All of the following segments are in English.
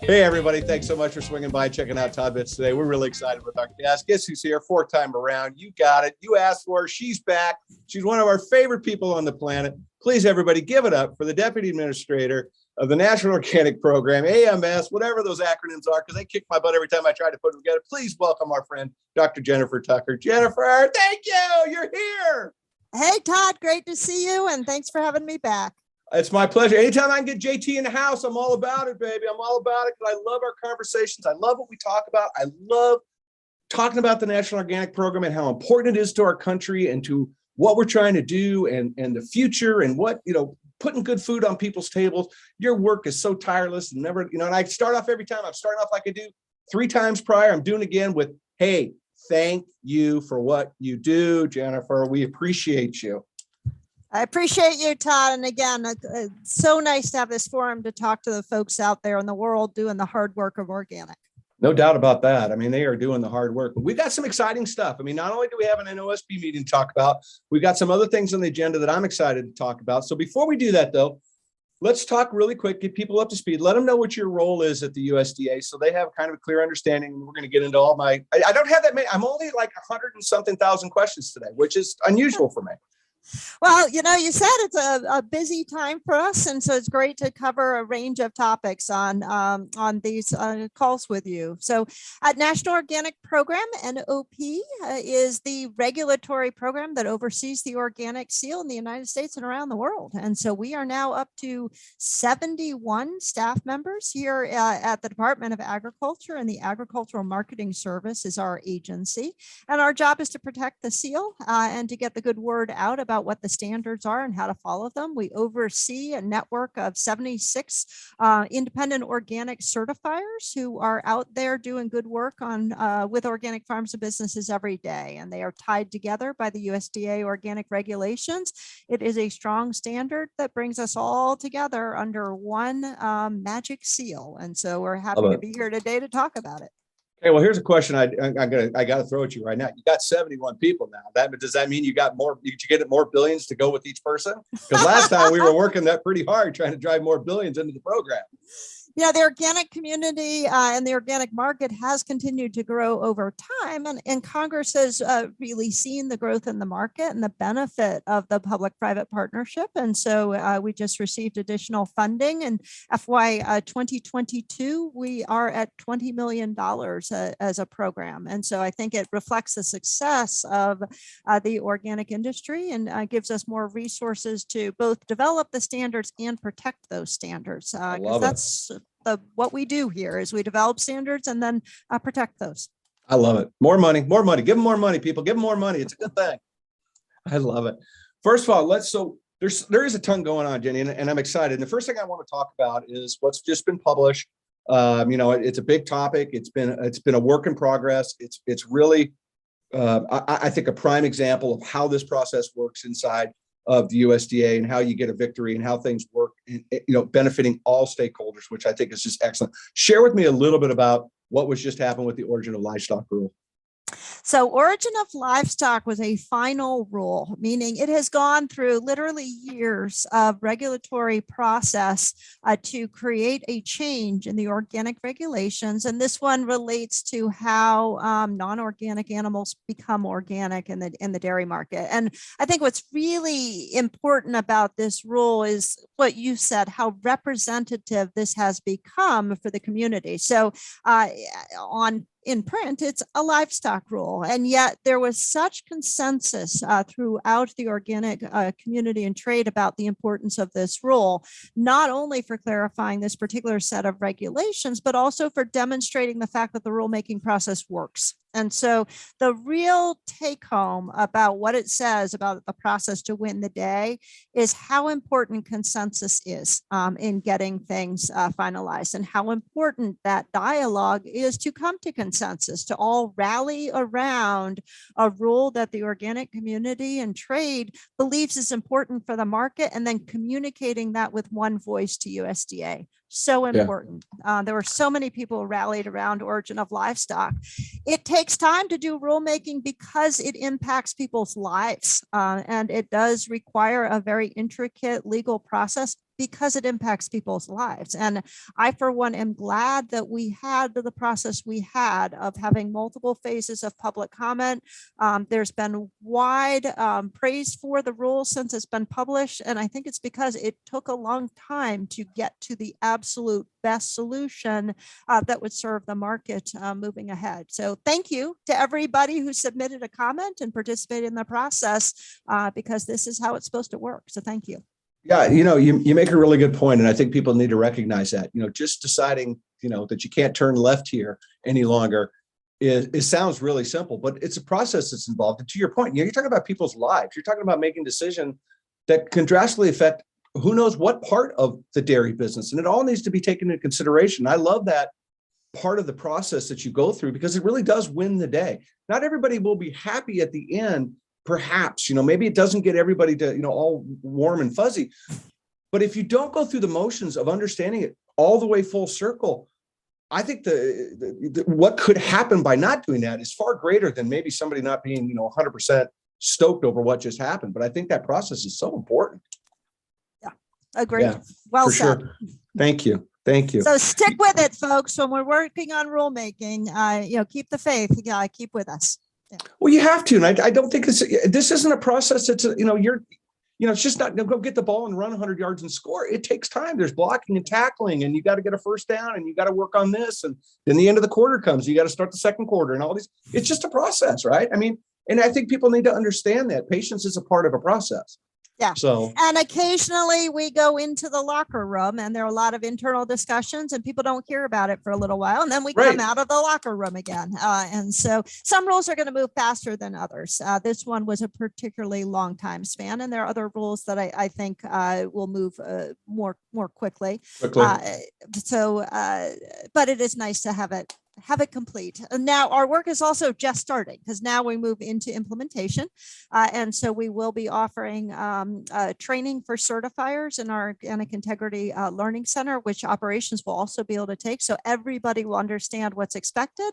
Hey, everybody. Thanks so much for swinging by, checking out Todd-Bits today. We're really excited with our guest. Guess who's here? Fourth time around. You got it. You asked for her. She's back. She's one of our favorite people on the planet. Please, everybody, give it up for the Deputy Administrator of the National Organic Program, AMS, whatever those acronyms are, because they kick my butt every time I try to put them together. Please welcome our friend, Dr. Jennifer Tucker. Jennifer, thank you. You're here. Hey, Todd. Great to see you, and thanks for having me back. It's my pleasure. Anytime I can get JT in the house, I'm all about it, baby. I'm all about it because I love our conversations. I love what we talk about. I love talking about the National Organic Program and how important it is to our country and to what we're trying to do and the future and what, putting good food on people's tables. Your work is so tireless and never, and I start off every time. I'm starting off like I do 3 times prior. I'm doing again with, hey, thank you for what you do, Jennifer. We appreciate you. I appreciate you, Todd. And again, it's so nice to have this forum to talk to the folks out there in the world doing the hard work of organic. No doubt about that. I mean, they are doing the hard work. But we've got some exciting stuff. I mean, not only do we have an NOSP meeting to talk about, we've got some other things on the agenda that I'm excited to talk about. So before we do that, though, let's talk really quick, get people up to speed. Let them know what your role is at the USDA so they have kind of a clear understanding. We're going to get into all my, I don't have that many. I'm only like 100 and something thousand questions today, which is unusual for me. Well, you said it's a busy time for us, and so it's great to cover a range of topics on these calls with you. So, National Organic Program, NOP, is the regulatory program that oversees the organic seal in the United States and around the world. And so we are now up to 71 staff members here at the Department of Agriculture, and the Agricultural Marketing Service is our agency. And our job is to protect the seal and to get the good word out about what the standards are and how to follow them. We oversee a network of 76 independent organic certifiers who are out there doing good work on with organic farms and businesses every day, and they are tied together by the USDA organic regulations. It is a strong standard that brings us all together under one magic seal, and so we're happy to be here today to talk about it. Okay, well, here's a question I got to throw at you right now. You got 71 people now. Does that mean you got more? Did you get more billions to go with each person? Because last time we were working that pretty hard trying to drive more billions into the program. Yeah, the organic community and the organic market has continued to grow over time, and Congress has really seen the growth in the market and the benefit of the public-private partnership. And so we just received additional funding. In FY 2022, we are at $20 million as a program. And so I think it reflects the success of the organic industry and gives us more resources to both develop the standards and protect those standards. Because that's what we do here is we develop standards and then protect those. I love it. More money. Give them more money, people. Give them more money. It's a good thing. I love it. First of all, there is a ton going on, Jenny, and I'm excited. And the first thing I want to talk about is what's just been published. It's a big topic. It's been a work in progress. It's really, I think, a prime example of how this process works inside of the USDA and how you get a victory and how things work, benefiting all stakeholders, which I think is just excellent. Share with me a little bit about what was just happened with the Origin of Livestock Rule. So Origin of Livestock was a final rule, meaning it has gone through literally years of regulatory process to create a change in the organic regulations. And this one relates to how non-organic animals become organic in the dairy market. And I think what's really important about this rule is what you said, how representative this has become for the community. So in print, it's a livestock rule. And yet there was such consensus throughout the organic community and trade about the importance of this rule, not only for clarifying this particular set of regulations, but also for demonstrating the fact that the rulemaking process works. And so the real take home about what it says about the process to win the day is how important consensus is in getting things finalized, and how important that dialogue is to come to consensus, to all rally around a rule that the organic community and trade believes is important for the market, and then communicating that with one voice to USDA. So important. Yeah. There were so many people rallied around Origin of Livestock. It takes time to do rulemaking because it impacts people's lives, and it does require a very intricate legal process. because it impacts people's lives. And I, for one, am glad that we had the process we had of having multiple phases of public comment. There's been wide praise for the rule since it's been published. And I think it's because it took a long time to get to the absolute best solution that would serve the market moving ahead. So thank you to everybody who submitted a comment and participated in the process, because this is how it's supposed to work. So thank you. Yeah, you make a really good point, and I think people need to recognize that. Just deciding, that you can't turn left here any longer, it sounds really simple, but it's a process that's involved. And to your point, you're talking about people's lives. You're talking about making decisions that can drastically affect who knows what part of the dairy business, and it all needs to be taken into consideration. I love that part of the process that you go through, because it really does win the day. Not everybody will be happy at the end. Perhaps, maybe it doesn't get everybody to, all warm and fuzzy, but if you don't go through the motions of understanding it all the way full circle, I think what could happen by not doing that is far greater than maybe somebody not being, 100% stoked over what just happened. But I think that process is so important. Yeah, agreed. Yeah, well for said. Sure. Thank you. Thank you. So stick with it, folks. When we're working on rulemaking, keep the faith. You gotta keep with us. Yeah. Well, you have to, and I don't think this isn't a process that's it's just not go get the ball and run 100 yards and score. It takes time. There's blocking and tackling, and you got to get a first down, and you got to work on this, and then the end of the quarter comes. You got to start the second quarter, and all these. It's just a process, right? I mean, and I think people need to understand that patience is a part of a process. Yeah. So, and occasionally we go into the locker room and there are a lot of internal discussions and people don't hear about it for a little while. And then we come out of the locker room again. And so some rules are going to move faster than others. This one was a particularly long time span. And there are other rules that I think will move more quickly. But it is nice to have it complete. And now our work is also just starting, because now we move into implementation. And so we will be offering training for certifiers in our Organic Integrity Learning Center, which operations will also be able to take. So everybody will understand what's expected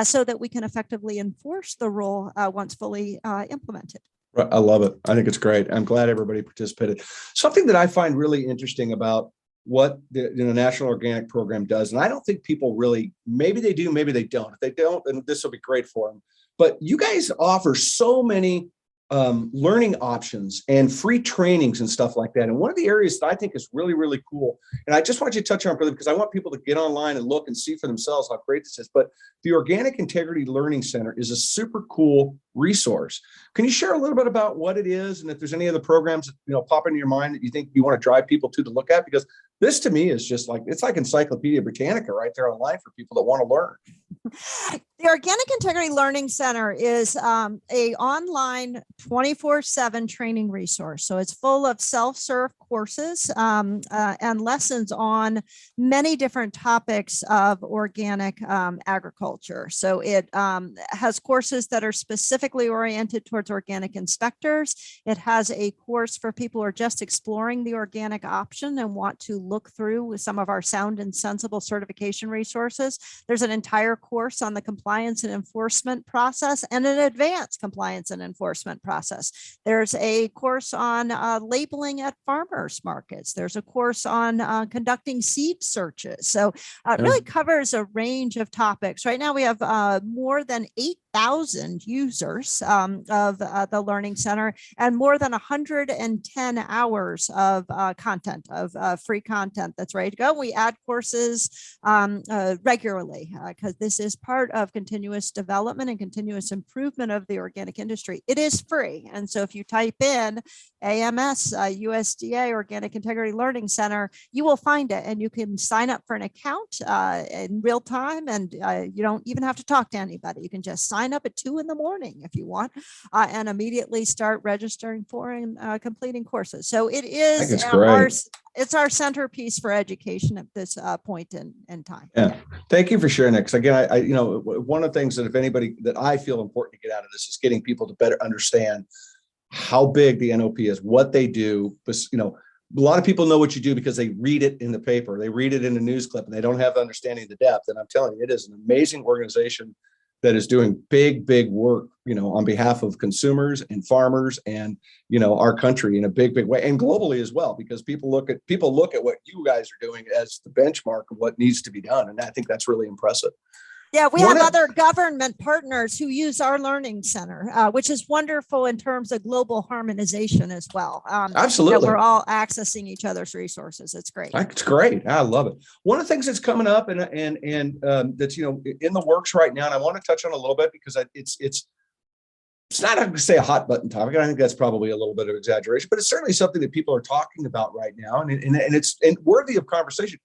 so that we can effectively enforce the rule once fully implemented. I love it. I think it's great. I'm glad everybody participated. Something that I find really interesting about what the National Organic Program does, and I don't think people really, maybe they do, maybe they don't. If they don't, then this will be great for them. But you guys offer so many learning options and free trainings and stuff like that. And one of the areas that I think is really, really cool, and I just want you to touch on, brother, because I want people to get online and look and see for themselves how great this is. But the Organic Integrity Learning Center is a super cool resource. Can you share a little bit about what it is, and if there's any other programs that pop into your mind that you think you want to drive people to look at? Because this to me is just like, it's like Encyclopedia Britannica right there online for people that want to learn. The Organic Integrity Learning Center is a online 24/7 training resource. So it's full of self-serve courses and lessons on many different topics of organic agriculture. So it has courses that are specifically oriented towards organic inspectors. It has a course for people who are just exploring the organic option and want to look through with some of our sound and sensible certification resources. There's an entire course on the compliance and enforcement process and an advanced compliance and enforcement process. There's a course on labeling at farmers markets. There's a course on conducting seed searches. So it really covers a range of topics. Right now we have more than 8,000 users of the Learning Center and more than 110 hours of content, of free content that's ready to go. We add courses regularly because this is part of continuous development and continuous improvement of the organic industry. It is free. And so if you type in AMS, USDA Organic Integrity Learning Center, you will find it and you can sign up for an account in real time. And you don't even have to talk to anybody. You can just sign up at 2 a.m. if you want and immediately start registering for and completing courses. So it is it's our centerpiece for education at this point in time. Yeah, thank you for sharing that. Because again, I one of the things that if anybody that I feel important to get out of this is getting people to better understand how big the NOP is, what they do. But a lot of people know what you do because they read it in the paper, they read it in the news clip, and they don't have the understanding of the depth. And I'm telling you, it is an amazing organization that is doing big work, on behalf of consumers and farmers and, our country in a big way, and globally as well, because people look at what you guys are doing as the benchmark of what needs to be done. And I think that's really impressive. Yeah, we have other government partners who use our learning center, which is wonderful in terms of global harmonization as well. Absolutely. We're all accessing each other's resources. It's great. It's great. I love it. One of the things that's coming up and that's, in the works right now, and I want to touch on a little bit because it's not, I'm going to say a hot button topic. I think that's probably a little bit of exaggeration, but it's certainly something that people are talking about right now. And it's worthy of conversation,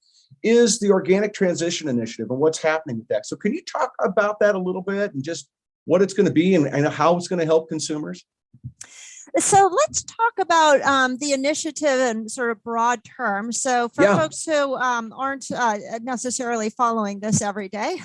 is the Organic Transition Initiative and what's happening with that. So can you talk about that a little bit and just what it's going to be and how it's going to help consumers? So let's talk about the initiative in sort of broad terms. So for folks who aren't necessarily following this every day,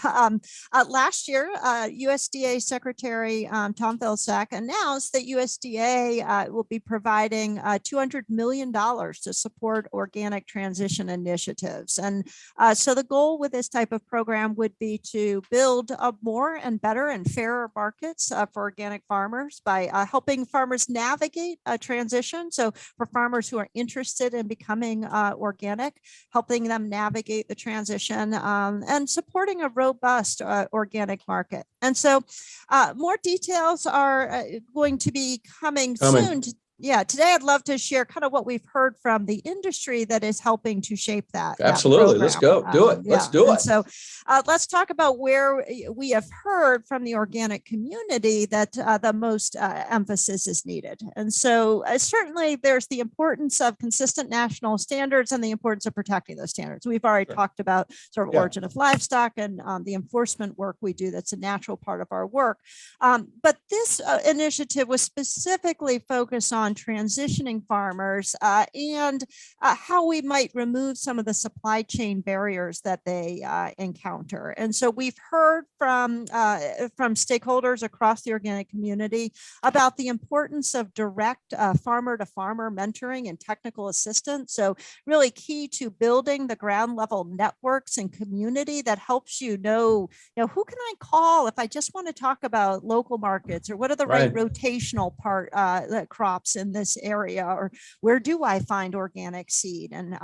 last year, USDA Secretary Tom Vilsack announced that USDA will be providing $200 million to support organic transition initiatives. And so the goal with this type of program would be to build more and better and fairer markets for organic farmers by helping farmers navigate a transition. So for farmers who are interested in becoming organic, helping them navigate the transition and supporting a robust organic market. And so more details are going to be coming soon. Today I'd love to share kind of what we've heard from the industry that is helping to shape that. Absolutely. Let's go. Do it. Let's do it. So let's talk about where we have heard from the organic community that the most emphasis is needed. And so certainly there's the importance of consistent national standards and the importance of protecting those standards. We've already talked about sort of origin of livestock and the enforcement work we do. That's a natural part of our work. But this initiative was specifically focused on transitioning farmers and how we might remove some of the supply chain barriers that they encounter. And so we've heard from stakeholders across the organic community about the importance of direct farmer-to-farmer mentoring and technical assistance. So really key to building the ground level networks and community that helps you know who can I call if I just want to talk about local markets, or what are the right rotational crops in this area, or where do I find organic seed? And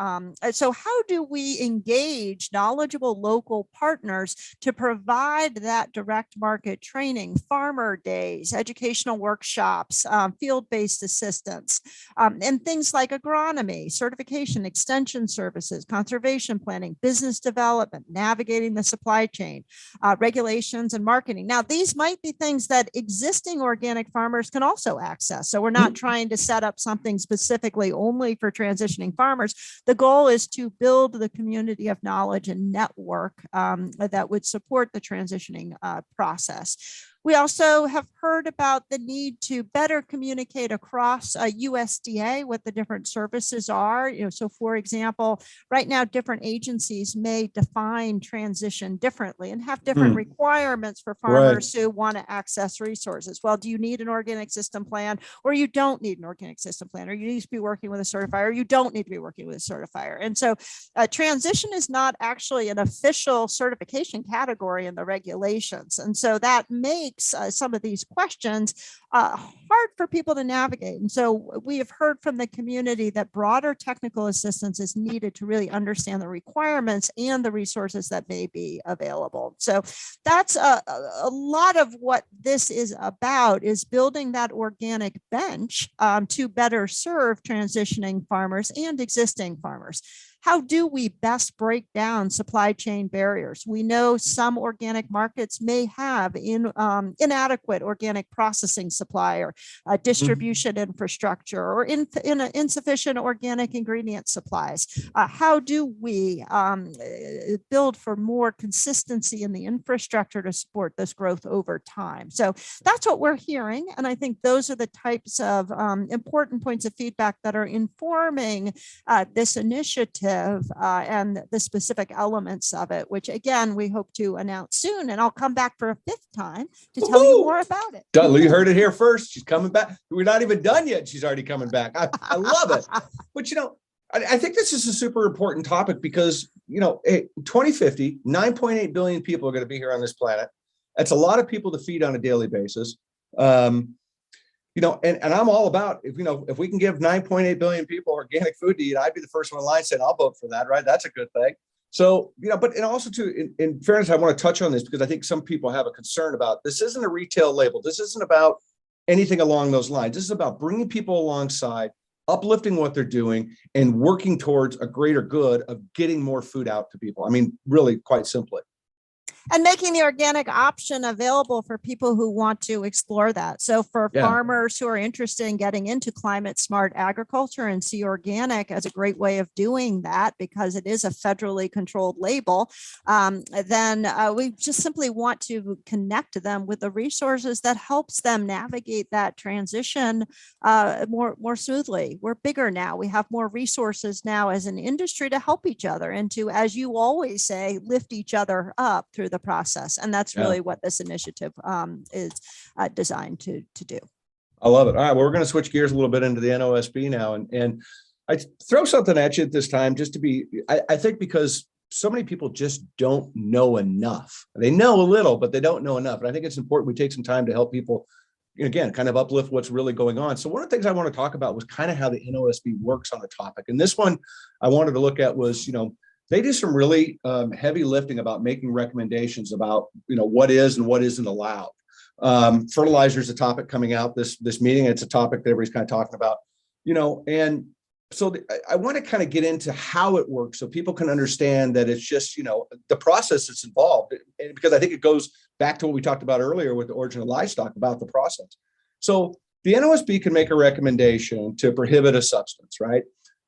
so how do we engage knowledgeable local partners to provide that direct market training, farmer days, educational workshops, field-based assistance, and things like agronomy, certification, extension services, conservation planning, business development, navigating the supply chain, regulations and marketing. Now, these might be things that existing organic farmers can also access. So we're not trying to set up something specifically only for transitioning farmers. The goal is to build the community of knowledge and network that would support the transitioning process. We also have heard about the need to better communicate across USDA what the different services are. So for example, right now, different agencies may define transition differently and have different requirements for farmers who want to access resources. Well, do you need an organic system plan, or you don't need an organic system plan, or you need to be working with a certifier, or you don't need to be working with a certifier? And so transition is not actually an official certification category in the regulations. And so that makes some of these questions hard for people to navigate. And so we have heard from the community that broader technical assistance is needed to really understand the requirements and the resources that may be available. So that's a lot of what this is about, is building that organic bench to better serve transitioning farmers and existing farmers. How do we best break down supply chain barriers? We know some organic markets may have inadequate organic processing supply, or distribution infrastructure, or insufficient organic ingredient supplies. How do we build for more consistency in the infrastructure to support this growth over time? So that's what we're hearing. And I think those are the types of important points of feedback that are informing this initiative and the specific elements of it, which again, we hope to announce soon. And I'll come back for a fifth time to tell you more about it. You heard it here first. She's coming back. We're not even done yet. She's already coming back. I love it. But, I think this is a super important topic because, 2050, 9.8 billion people are going to be here on this planet. That's a lot of people to feed on a daily basis. And I'm all about, if we can give 9.8 billion people organic food to eat, I'd be the first one in line saying I'll vote for that, right? That's a good thing. So, and also too, in fairness, I want to touch on this because I think some people have a concern about this. Isn't a retail label. This isn't about anything along those lines. This is about bringing people alongside, uplifting what they're doing, and working towards a greater good of getting more food out to people. I mean, really, quite simply. And making the organic option available for people who want to explore that. So for farmers who are interested in getting into climate smart agriculture and see organic as a great way of doing that, because it is a federally controlled label, then we just simply want to connect them with the resources that helps them navigate that transition more smoothly. We're bigger now. We have more resources now as an industry to help each other and to, as you always say, lift each other up through the process. And that's really what this initiative is designed to do. I love it. All right, well, we're going to switch gears a little bit into the NOSB now. And I throw something at you at this time just to be, I think because so many people just don't know enough. They know a little, but they don't know enough. And I think it's important we take some time to help people, again, kind of uplift what's really going on. So one of the things I want to talk about was kind of how the NOSB works on the topic. And this one I wanted to look at was, they do some really heavy lifting about making recommendations about, what is and what isn't allowed. Fertilizer is a topic coming out this meeting. It's a topic that everybody's kind of talking about, and so I want to kind of get into how it works so people can understand that it's just, the process that's involved. And because I think it goes back to what we talked about earlier with the Origin of Livestock about the process. So the NOSB can make a recommendation to prohibit a substance, right?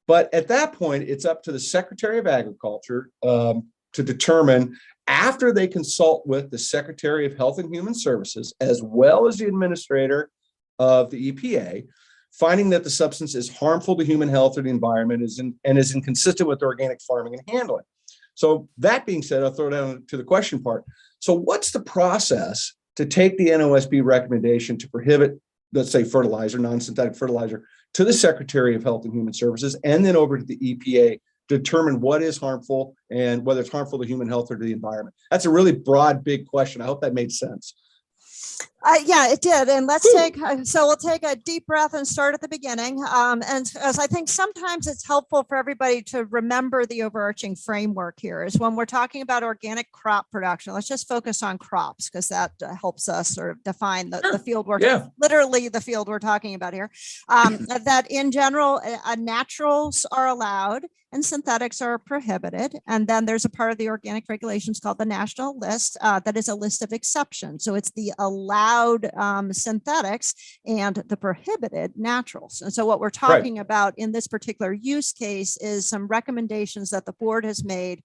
But at that point, it's up to the Secretary of Agriculture to determine, after they consult with the Secretary of Health and Human Services, as well as the administrator of the EPA, finding that the substance is harmful to human health or the environment and is inconsistent with organic farming and handling. So that being said, I'll throw down to the question part. So what's the process to take the NOSB recommendation to prohibit, let's say, fertilizer, non-synthetic fertilizer, to the Secretary of Health and Human Services, and then over to the EPA, determine what is harmful and whether it's harmful to human health or to the environment? That's a really broad, big question. I hope that made sense. Yeah, it did. And we'll take a deep breath and start at the beginning. And as I think sometimes it's helpful for everybody to remember the overarching framework here is when we're talking about organic crop production, let's just focus on crops because that helps us sort of define the field literally the field we're talking about here. That in general, naturals are allowed and synthetics are prohibited. And then there's a part of the organic regulations called the national list that is a list of exceptions. So it's the allowed synthetics and the prohibited naturals. And so what we're talking about in this particular use case is some recommendations that the board has made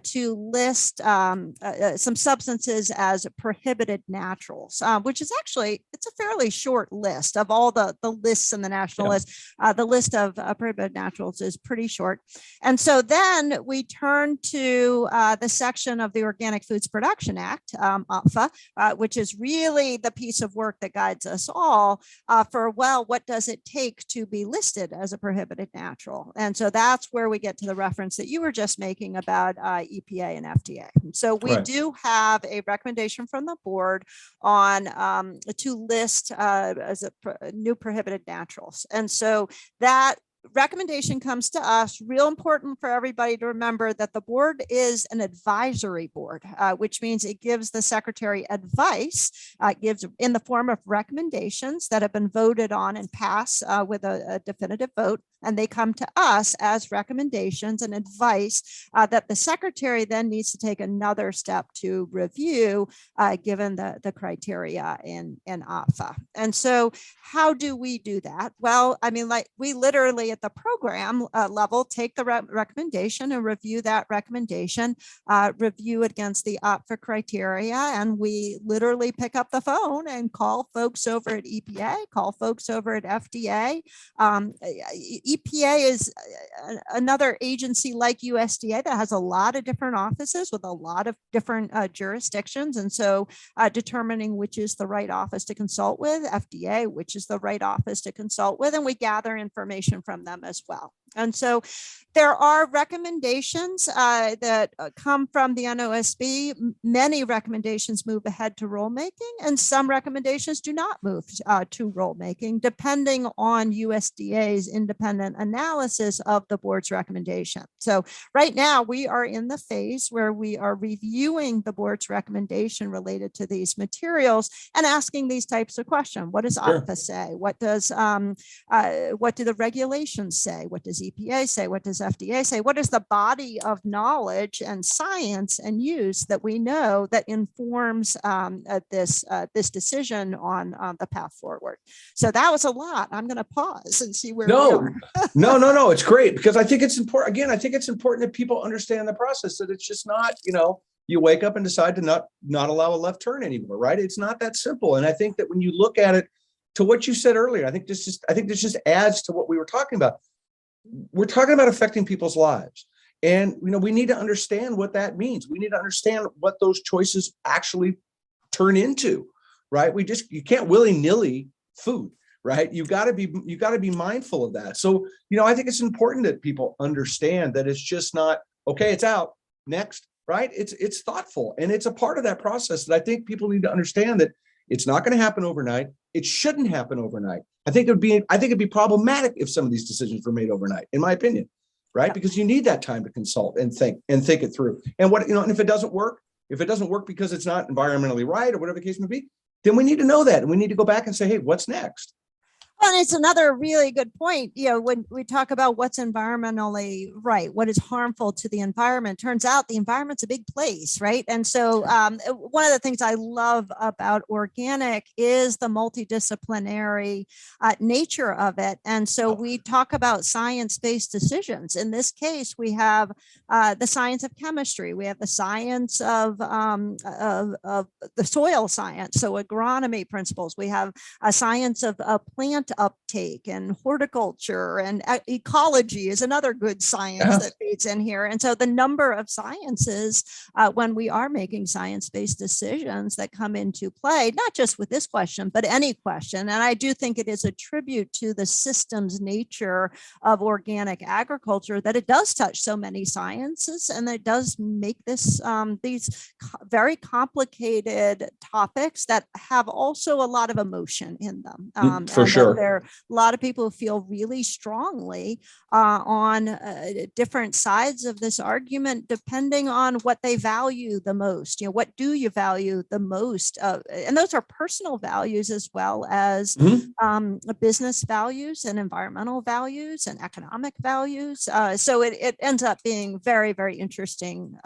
to list some substances as prohibited naturals, which is actually, it's a fairly short list of all the lists in the national list. The list of prohibited naturals is pretty short. And so then we turn to the section of the Organic Foods Production Act, OFA, which is really the piece of work that guides us all for, well, what does it take to be listed as a prohibited natural? And so that's where we get to the reference that you were just making about EPA and FDA. So we do have a recommendation from the board on to list as a new prohibited naturals. And so that recommendation comes to us. Real important for everybody to remember that the board is an advisory board, which means it gives the secretary advice, gives in the form of recommendations that have been voted on and passed with a definitive vote. And they come to us as recommendations and advice that the secretary then needs to take another step to review, given the criteria in OFA. And so how do we do that? Well, I mean, like we literally at the program level, take the recommendation and review that recommendation, review it against the OPFA criteria. And we literally pick up the phone and call folks over at EPA, call folks over at FDA. EPA is another agency like USDA that has a lot of different offices with a lot of different jurisdictions. And so determining which is the right office to consult with, FDA, which is the right office to consult with, and we gather information from them as well. And so there are recommendations that come from the NOSB. Many recommendations move ahead to rulemaking, and some recommendations do not move to rulemaking, depending on USDA's independent analysis of the board's recommendation. So right now, we are in the phase where we are reviewing the board's recommendation related to these materials and asking these types of questions. What does OPFA say? What do the regulations say? What does EPA say? What does FDA say? What is the body of knowledge and science and use that we know that informs this decision on the path forward? So that was a lot. I'm going to pause and see where we are. No. It's great, because I think it's important. Again, I think it's important that people understand the process, that it's just not, you wake up and decide to not allow a left turn anymore, right? It's not that simple. And I think that when you look at it, to what you said earlier, I think this just adds to what we were talking about. We're talking about affecting people's lives. And, we need to understand what that means. We need to understand what those choices actually turn into, right? You can't willy-nilly food, right? You got to be mindful of that. So, I think it's important that people understand that it's just not, okay, it's out, next, right? It's thoughtful. And it's a part of that process that I think people need to understand, that it's not going to happen overnight. It shouldn't happen overnight. I think it'd be problematic if some of these decisions were made overnight, in my opinion, right? Because you need that time to consult and think it through. And and if it doesn't work because it's not environmentally right or whatever the case may be, then we need to know that. And we need to go back and say, hey, what's next? Well, and it's another really good point. When we talk about what's environmentally right, what is harmful to the environment, turns out the environment's a big place, right? And so one of the things I love about organic is the multidisciplinary nature of it. And so we talk about science-based decisions. In this case, we have the science of chemistry. We have the science of the soil science, so agronomy principles. We have a science of plant uptake, and horticulture and ecology is another good science that feeds in here. And so the number of sciences when we are making science-based decisions that come into play, not just with this question, but any question. And I do think it is a tribute to the systems nature of organic agriculture that it does touch so many sciences, and it does make this these very complicated topics that have also a lot of emotion in them. For sure. There are a lot of people who feel really strongly on different sides of this argument, depending on what they value the most. What do you value the most? And those are personal values as well as business values and environmental values and economic values. So it ends up being very, very interesting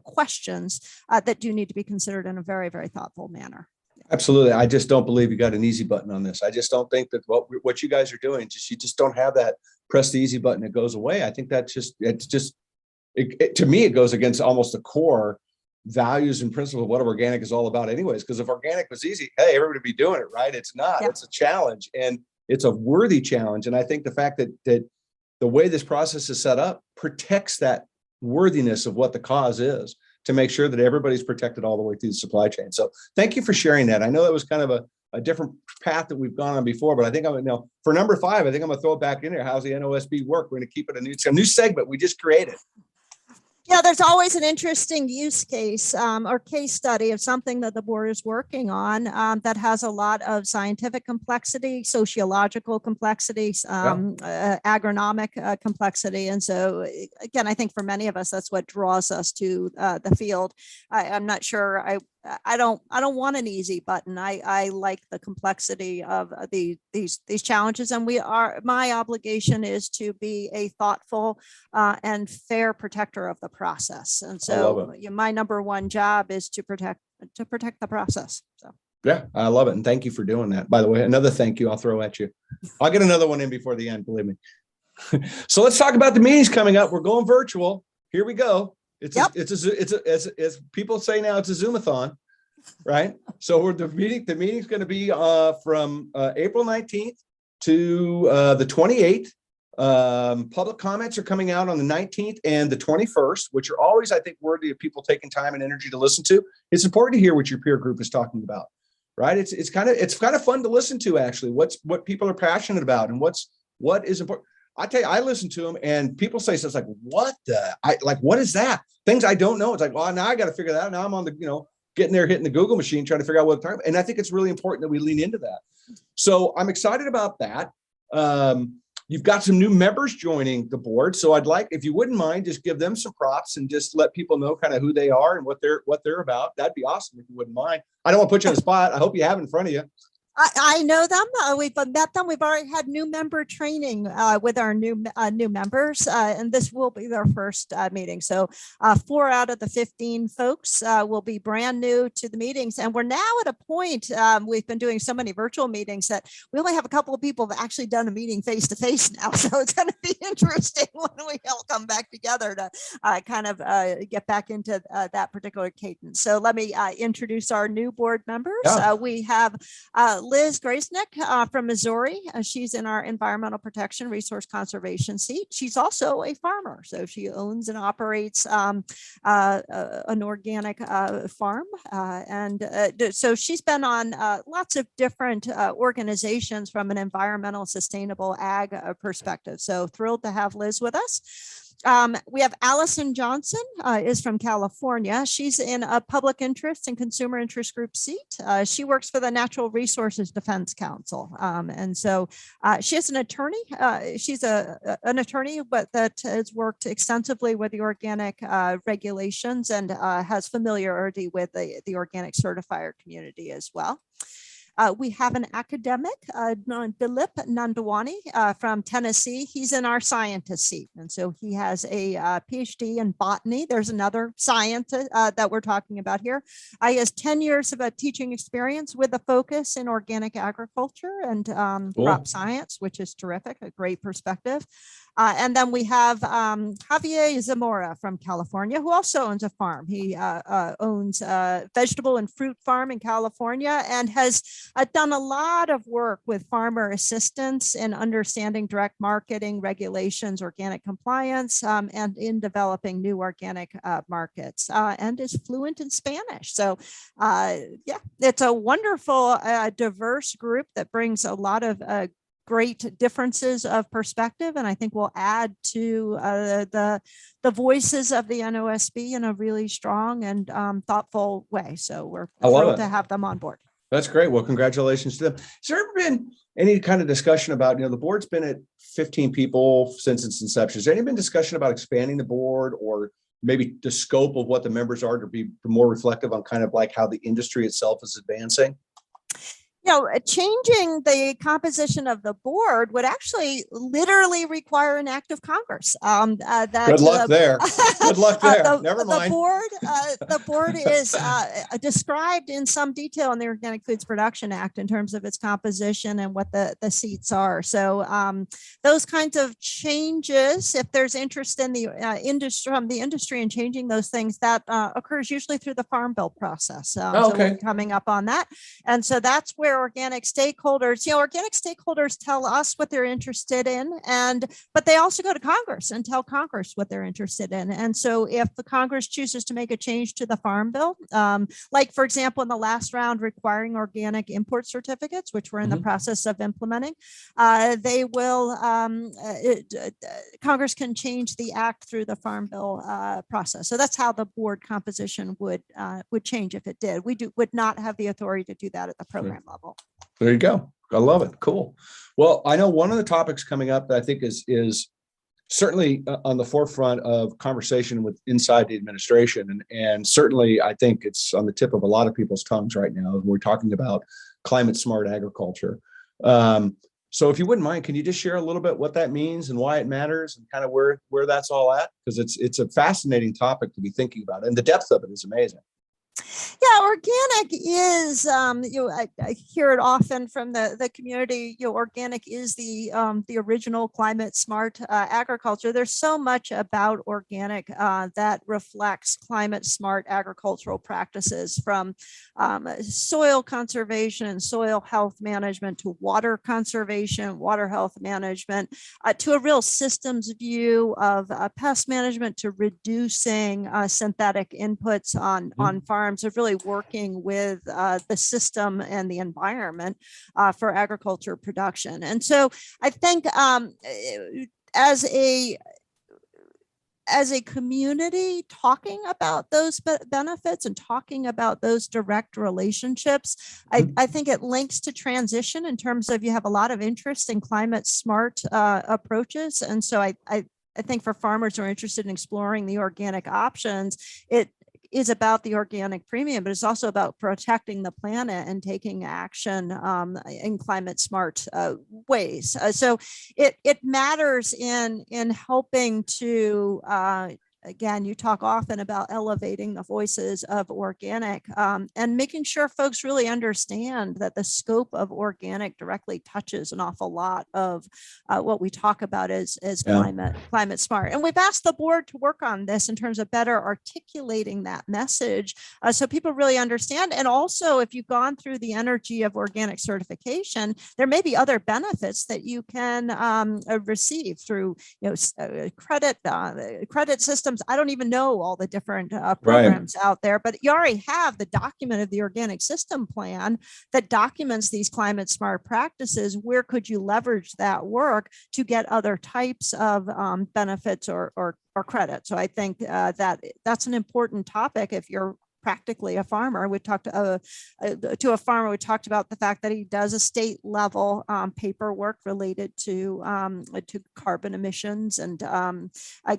questions that do need to be considered in a very, very thoughtful manner. Absolutely. I just don't believe you got an easy button on this. I just don't think that what you guys are doing, you just don't have that press the easy button, it goes away. I think that's to me, it goes against almost the core values and principles of what organic is all about anyways. Because if organic was easy, hey, everybody would be doing it, right? It's not. It's a challenge, and it's a worthy challenge. And I think the fact that the way this process is set up protects that worthiness of what the cause is, to make sure that everybody's protected all the way through the supply chain. So thank you for sharing that. I know that was kind of a different path that we've gone on before, but I think for number 5, I think I'm gonna throw it back in there. How's the NOSB work? We're gonna keep it a new segment we just created. Yeah, there's always an interesting use case or case study of something that the board is working on that has a lot of scientific complexity, sociological complexity, agronomic complexity. And so, again, I think for many of us, that's what draws us to the field. I'm not sure. I don't want an easy button. I like the complexity of these challenges, and my obligation is to be a thoughtful and fair protector of the process. And so my number one job is to protect the process. So yeah, I love it. And thank you for doing that. By the way, another thank you I'll throw at you. I'll get another one in before the end, believe me. So let's talk about the meetings coming up. We're going virtual. Here we go. It's people say now it's a Zoomathon, right? So the meeting's going to be from April 19th to the 28th. Public comments are coming out on the 19th and the 21st, which are always, I think, worthy of people taking time and energy to listen to. It's important to hear what your peer group is talking about, right? It's kind of fun to listen to, actually, what people are passionate about and what is important. I tell you, I listen to them and people say stuff like, what is that? Things I don't know. It's like, well, now I got to figure that out. Now I'm on the, getting there, hitting the Google machine, trying to figure out what they're talking about. And I think it's really important that we lean into that. So I'm excited about that. You've got some new members joining the board. So I'd like, if you wouldn't mind, just give them some props and just let people know kind of who they are and what they're about. That'd be awesome if you wouldn't mind. I don't want to put you on the spot. I hope you have in front of you. I know them. We've met them. We've already had new member training with our new members, and this will be their first meeting. So 4 out of the 15 folks will be brand new to the meetings. And we're now at a point, we've been doing so many virtual meetings that we only have a couple of people that actually done a meeting face to face now. So it's going to be interesting when we all come back together to kind of get back into that particular cadence. So let me introduce our new board members. Yeah. We have Liz Grasnick from Missouri. She's in our environmental protection resource conservation seat. She's also a farmer. So she owns and operates an organic farm. So she's been on lots of different organizations from an environmental sustainable ag perspective. So thrilled to have Liz with us. We have Allison Johnson is from California. She's in a public interest and consumer interest group seat. She works for the Natural Resources Defense Council. And so she is an attorney. She's an attorney, but that has worked extensively with the organic regulations and has familiarity with the organic certifier community as well. We have an academic, Dilip Nandwani from Tennessee. He's in our scientist seat. And so he has a PhD in botany. There's another scientist that we're talking about here. He has 10 years of teaching experience with a focus in organic agriculture and crop science, which is terrific, a great perspective. And then we have Javier Zamora from California, who also owns a farm. He owns a vegetable and fruit farm in California and has done a lot of work with farmer assistance in understanding direct marketing regulations, organic compliance, and in developing new organic markets, and is fluent in Spanish. So yeah, it's a wonderful, diverse group that brings a lot of great differences of perspective, and I think will add to the voices of the NOSB in a really strong and thoughtful way. So we're thrilled to have them on board. That's great. Well, congratulations to them. Has there ever been any kind of discussion about, the board's been at 15 people since its inception. Has there any been discussion about expanding the board or maybe the scope of what the members are to be more reflective on kind of like how the industry itself is advancing? Changing the composition of the board would actually literally require an act of Congress. Good luck there. Good luck there. Never mind. The board is described in some detail in the Organic Foods Production Act in terms of its composition and what the seats are. So those kinds of changes, if there's interest in the industry from the industry in changing those things, that occurs usually through the Farm Bill process. So we're coming up on that, and so that's where organic stakeholders, organic stakeholders tell us what they're interested in, but they also go to Congress and tell Congress what they're interested in. And so if the Congress chooses to make a change to the Farm Bill, like for example, in the last round requiring organic import certificates, which we're in the process of implementing, they will, Congress can change the act through the Farm Bill process. So that's how the board composition would change if it did. We would not have the authority to do that at the program level. There you go. I love it. Cool. Well, I know one of the topics coming up that I think is certainly on the forefront of conversation with inside the administration. And certainly I think it's on the tip of a lot of people's tongues right now. We're talking about climate smart agriculture. So if you wouldn't mind, can you just share a little bit what that means and why it matters and kind of where that's all at? Because it's a fascinating topic to be thinking about, and the depth of it is amazing. Yeah, organic is, I hear it often from the community, organic is the original climate smart agriculture. There's so much about organic that reflects climate smart agricultural practices, from soil conservation and soil health management to water conservation, water health management, to a real systems view of pest management, to reducing synthetic inputs on farms, of really working with the system and the environment for agriculture production. And so I think as a community, talking about those benefits and talking about those direct relationships, I think it links to transition in terms of you have a lot of interest in climate smart approaches. And so I think for farmers who are interested in exploring the organic options, it is about the organic premium, but it's also about protecting the planet and taking action in climate smart ways. So it matters in helping to again, you talk often about elevating the voices of organic and making sure folks really understand that the scope of organic directly touches an awful lot of what we talk about as climate smart. And we've asked the board to work on this in terms of better articulating that message so people really understand. And also, if you've gone through the energy of organic certification, there may be other benefits that you can receive through credit systems. I don't even know all the different programs out there, but you already have the document of the organic system plan that documents these climate smart practices. Where could you leverage that work to get other types of benefits or credit? So I think that's an important topic if you're practically a farmer. We talked to a farmer. We talked about the fact that he does a state level paperwork related to carbon emissions and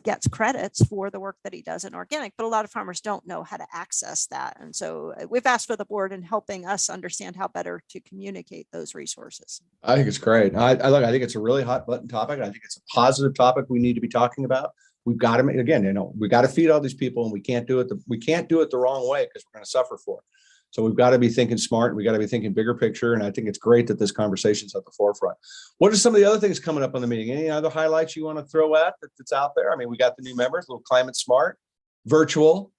gets credits for the work that he does in organic. But a lot of farmers don't know how to access that, and so we've asked for the board in helping us understand how better to communicate those resources. I think it's great. I think it's a really hot button topic. I think it's a positive topic we need to be talking about. We've got to, again, we got to feed all these people, and we can't do it the wrong way because we're going to suffer for it. So we've got to be thinking smart. We got to be thinking bigger picture. And I think it's great that this conversation's at the forefront. What are some of the other things coming up on the meeting? Any other highlights you want to throw at that's out there? I mean, we got the new members, a little climate smart, virtual.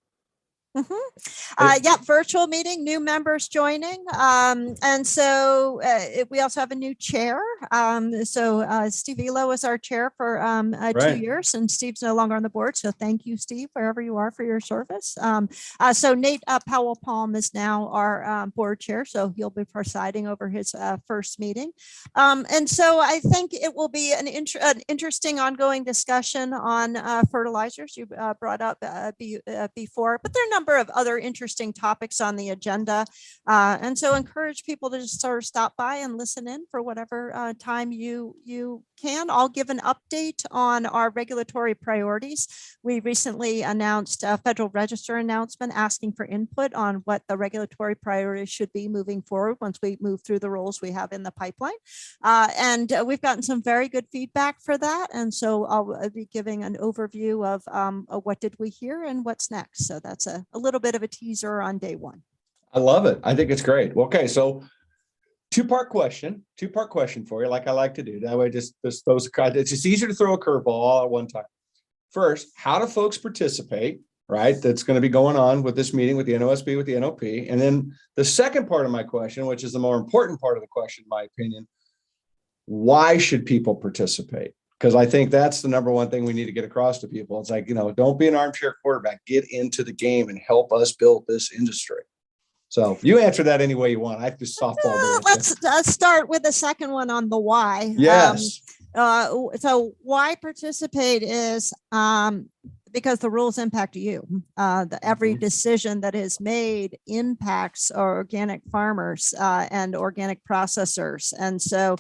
Virtual meeting, new members joining. And so we also have a new chair. Steve Elo was our chair for 2 years, and Steve's no longer on the board. So thank you, Steve, wherever you are, for your service. So Nate Powell-Palm is now our board chair. So he'll be presiding over his first meeting. And so I think it will be an interesting ongoing discussion on fertilizers you brought up before, but there are a number of other interesting topics on the agenda. And so encourage people to just sort of stop by and listen in for whatever time you can. I'll give an update on our regulatory priorities. We recently announced a Federal Register announcement asking for input on what the regulatory priorities should be moving forward once we move through the rules we have in the pipeline. And we've gotten some very good feedback for that. And so I'll be giving an overview of what did we hear and what's next. So that's a little bit of a teaser on day one. I love it. I think it's great. Okay, so two-part question for you, like I like to do. That way, just those. It's just easier to throw a curveball all at one time. First, how do folks participate? Right, that's going to be going on with this meeting with the NOSB, with the NOP, and then the second part of my question, which is the more important part of the question, in my opinion, why should people participate? Because I think that's the number one thing we need to get across to people. It's like, don't be an armchair quarterback. Get into the game and help us build this industry. So you answer that any way you want. I just softball. Let's start with the second one on the why. Yes. So why participate is because the rules impact you. Every decision that is made impacts organic farmers and organic processors. And so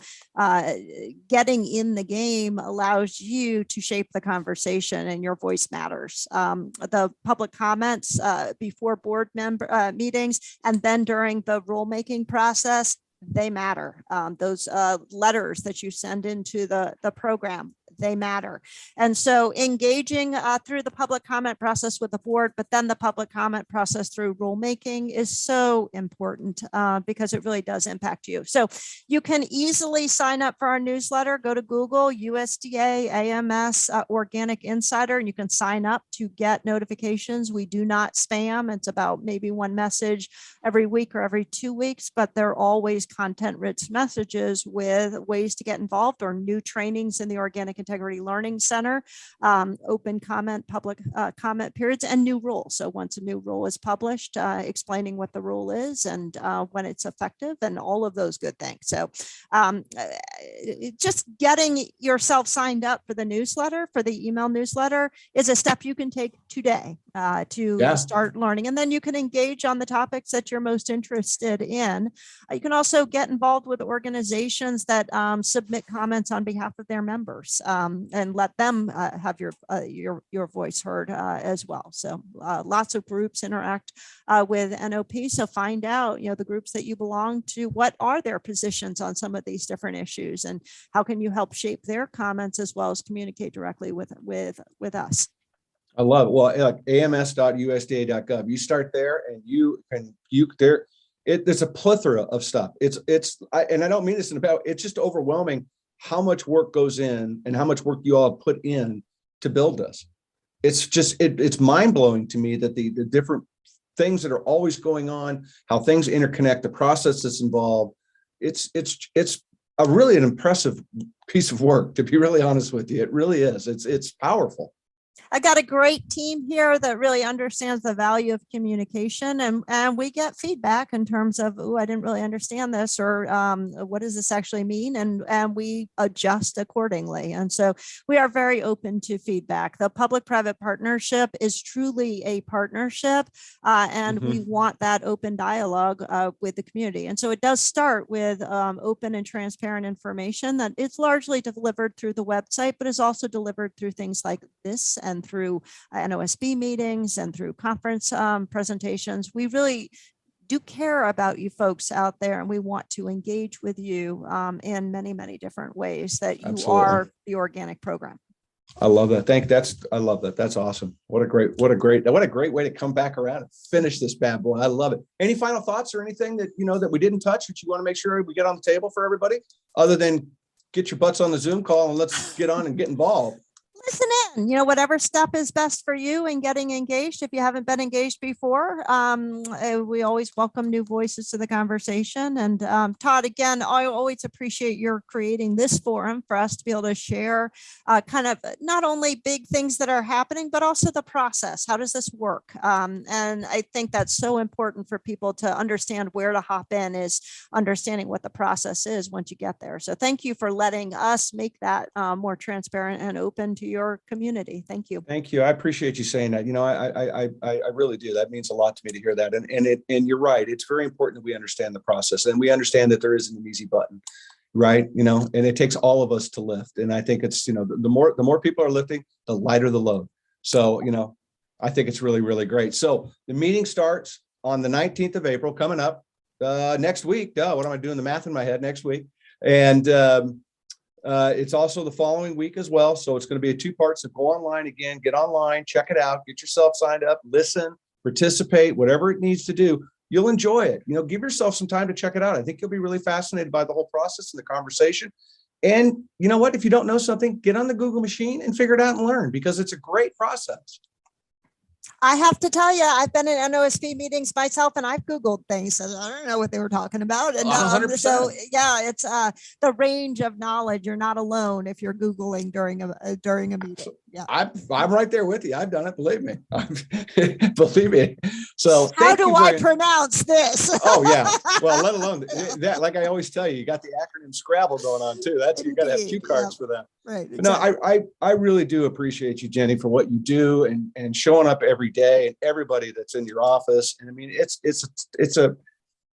getting in the game allows you to shape the conversation, and your voice matters. The public comments before board member meetings and then during the rulemaking process, they matter. Those letters that you send into the program, they matter. And so engaging through the public comment process with the board, but then the public comment process through rulemaking is so important because it really does impact you. So you can easily sign up for our newsletter. Go to Google, USDA, AMS, Organic Insider, and you can sign up to get notifications. We do not spam. It's about maybe one message every week or every 2 weeks, but they're always content-rich messages with ways to get involved or new trainings in the organic Integrity Learning Center, open comment, public comment periods, and new rules. So once a new rule is published, explaining what the rule is and when it's effective and all of those good things. So just getting yourself signed up for the newsletter, for the email newsletter, is a step you can take today to start learning. And then you can engage on the topics that you're most interested in. You can also get involved with organizations that submit comments on behalf of their members and let them have your voice heard as well. So lots of groups interact with NOP. So find out, the groups that you belong to, what are their positions on some of these different issues, and how can you help shape their comments as well as communicate directly with us. I love it. Well, like ams.usda.gov. You start there, and there's a plethora of stuff. And I don't mean this it's just overwhelming how much work goes in and how much work you all put in to build this. It's just, it's mind blowing to me that the different things that are always going on, how things interconnect, the process that's involved. It's a really an impressive piece of work, to be really honest with you. It really is. It's powerful. I got a great team here that really understands the value of communication, and we get feedback in terms of, oh, I didn't really understand this, or what does this actually mean? And we adjust accordingly. And so we are very open to feedback. The public-private partnership is truly a partnership, and we want that open dialogue with the community. And so it does start with open and transparent information that it's largely delivered through the website, but is also delivered through things like this and through NOSB meetings and through conference presentations. We really do care about you folks out there, and we want to engage with you in many, many different ways that you are the organic program. I love that. I love that. That's awesome. What a great way to come back around and finish this bad boy. I love it. Any final thoughts or anything that, that we didn't touch, that you want to make sure we get on the table for everybody, other than get your butts on the Zoom call and let's get on and get involved? Listen in, whatever step is best for you in getting engaged. If you haven't been engaged before, we always welcome new voices to the conversation. And Todd, again, I always appreciate your creating this forum for us to be able to share kind of not only big things that are happening, but also the process. How does this work? And I think that's so important for people to understand where to hop in, is understanding what the process is once you get there. So thank you for letting us make that more transparent and open to your community. Thank you. Thank you. I appreciate you saying that. I really do. That means a lot to me to hear that. And you're right. It's very important that we understand the process, and we understand that there isn't an easy button, right? And it takes all of us to lift. And I think it's, the more people are lifting, the lighter the load. So, I think it's really, really great. So the meeting starts on the 19th of April, coming up next week. What am I doing the math in my head next week? And it's also the following week as well. So it's going to be a 2 parts. So go online again, get online, check it out, get yourself signed up, listen, participate, whatever it needs to do. You'll enjoy it. Give yourself some time to check it out. I think you'll be really fascinated by the whole process and the conversation. And you know what? If you don't know something, get on the Google machine and figure it out and learn, because it's a great process. I have to tell you, I've been in NOSP meetings myself, and I've Googled things, so I don't know what they were talking about. And 100%. So yeah, it's the range of knowledge. You're not alone if you're Googling during a meeting. Yeah, I'm right there with you. I've done it. Believe me. Believe me. So how do I pronounce this? Oh yeah. Well, let alone that. Like I always tell you, you got the acronym Scrabble going on too. You got to have cue cards for that. Right. Exactly. No, I really do appreciate you, Jenny, for what you do and showing up every day, and everybody that's in your office. And I mean,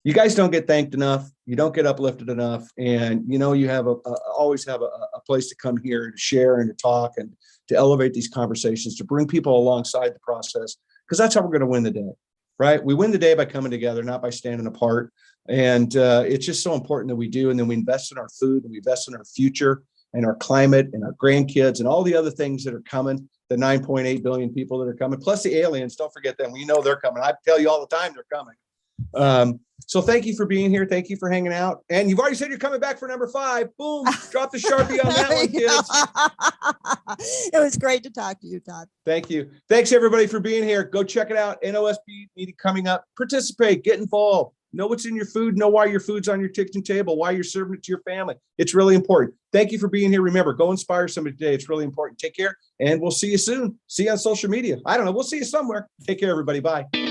you guys don't get thanked enough. You don't get uplifted enough. And, you have always have a place to come here to share and to talk and to elevate these conversations, to bring people alongside the process, because that's how we're going to win the day, right? We win the day by coming together, not by standing apart. And it's just so important that we do. And then we invest in our food, and we invest in our future and our climate and our grandkids and all the other things that are coming, the 9.8 billion people that are coming, plus the aliens. Don't forget them. We know they're coming. I tell you all the time they're coming. So thank you for being here. Thank you for hanging out. And you've already said you're coming back for number 5. Boom. Drop the Sharpie on that one, kids. It was great to talk to you, Todd. Thank you. Thanks, everybody, for being here. Go check it out. NOSP meeting coming up. Participate. Get involved. Know what's in your food. Know why your food's on your kitchen table, why you're serving it to your family. It's really important. Thank you for being here. Remember, go inspire somebody today. It's really important. Take care, and we'll see you soon. See you on social media. I don't know. We'll see you somewhere. Take care, everybody. Bye.